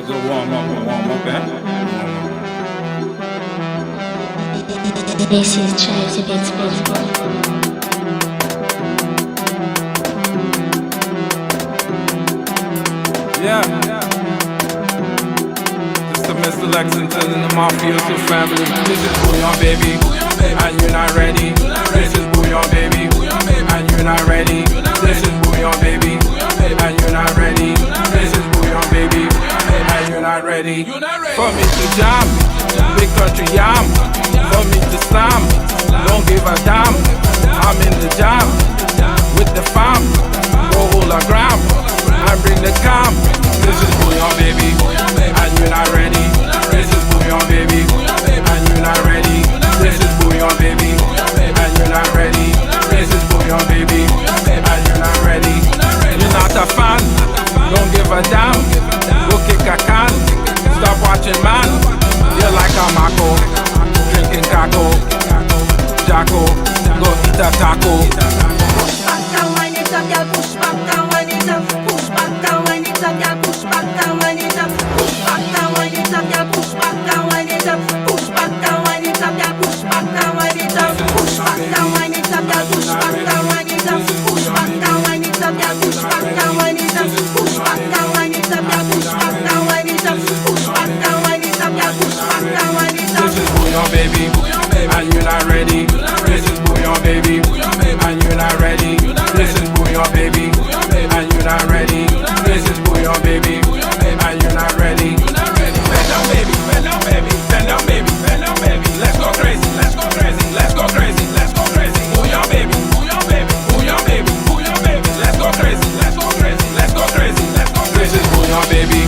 Go warm up, eh? This is Chase Beats Beautiful. Yeah. This is Mr. Lexington and the Mafioso family. This is Bouyon, baby, and you're not ready. This is Bouyon, baby, and you're not ready. This is Bouyon, baby, and you're not ready. This is Bouyon, baby, and you're not ready. For me to jam, big country yam. For me to slam, don't give a damn. I'm in the jam with the fam. Go hologram and bring the calm. This is Bouyon, baby, and you're not ready. This is Bouyon, baby, and you're not ready. This is Bouyon, baby, and you're not ready. This is Bouyon, baby, and you're not ready. You're not a fan, don't give a damn. Go kick a can, stop watching man. You're like a Mako, drinking Kako, Jacko, go eat a taco. Push back down when it's up, yeah, push back down when it's up. Push back down when it's up, yeah, push back down when it's up. Push back down when it's up, yeah, push back down when it's up. Push back down when it's up, yeah, push back down when it's up. Push back down when it's up, yeah, push back down when it's up. Push back down when it's up, yeah, push back down when it's up. Push back down when it's up, yeah, push back down when it's up. Push back down when it's up, yeah, push back down when it's up. This is Bouyon, baby, and you're not ready. This is Bouyon, baby, and you're not ready. This is Bouyon, baby, and you're not ready. This is Bouyon, baby, and you're not ready. Bend down, baby, bend down, baby, bend down, baby, bend down, baby. Let's go crazy, let's go crazy, let's go crazy, let's go crazy. Bouyon, baby, Bouyon, baby, Bouyon, baby, Bouyon, baby. Let's go crazy, let's go crazy, let's go crazy, let's go crazy. This is Bouyon, baby,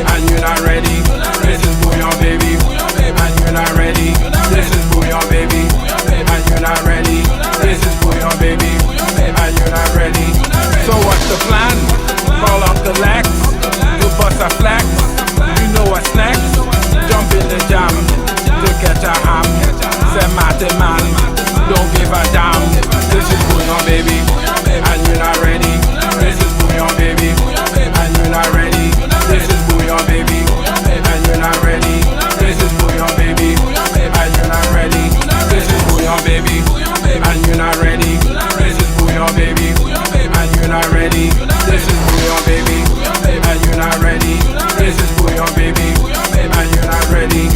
and you're not ready. This is Bouyon, baby, and you're not ready. This is Bouyon, baby, and you're not ready. This is Bouyon, baby, and you're not ready. So what's the plan? Call up the Lex to bust a flex. You know what's next? Jump in the jam to catch a ham. Say Matty man, don't give a damn. This is Bouyon, baby, and you're not ready. This is Bouyon, baby, and you're not ready. This is Bouyon, baby, and you're not ready. This is Bouyon, baby, and you're not ready. This is Bouyon, baby, and you're not ready. This is Bouyon, baby, and you're not ready. This is Bouyon, baby, and you're not ready. This is Bouyon, baby, and you're not ready.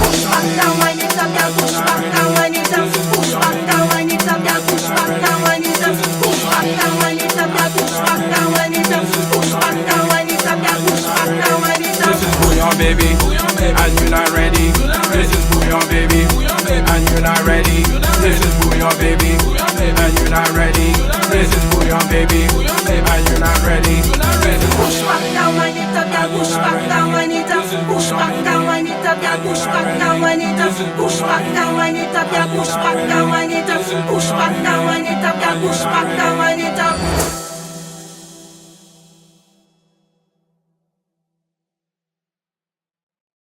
Push back down when it's up, yeah, push back down when it's up. Push back down when it's up, yeah, push back down when it's up. Push back down when it's up, yeah, push back down when it's up. Push back down when it's up, yeah, push back down when it's up. This is Bouyon, baby, and you're not ready. This is Bouyon, baby, and you're not ready. This is Bouyon, baby, and you're not ready. This is Bouyon, baby, and you're not ready. Push back down when it's up, yeah, push back down when it's up. Push back down when it's up, yeah, push back down when it's up. Push back down when it's up, yeah, push back down when it's up.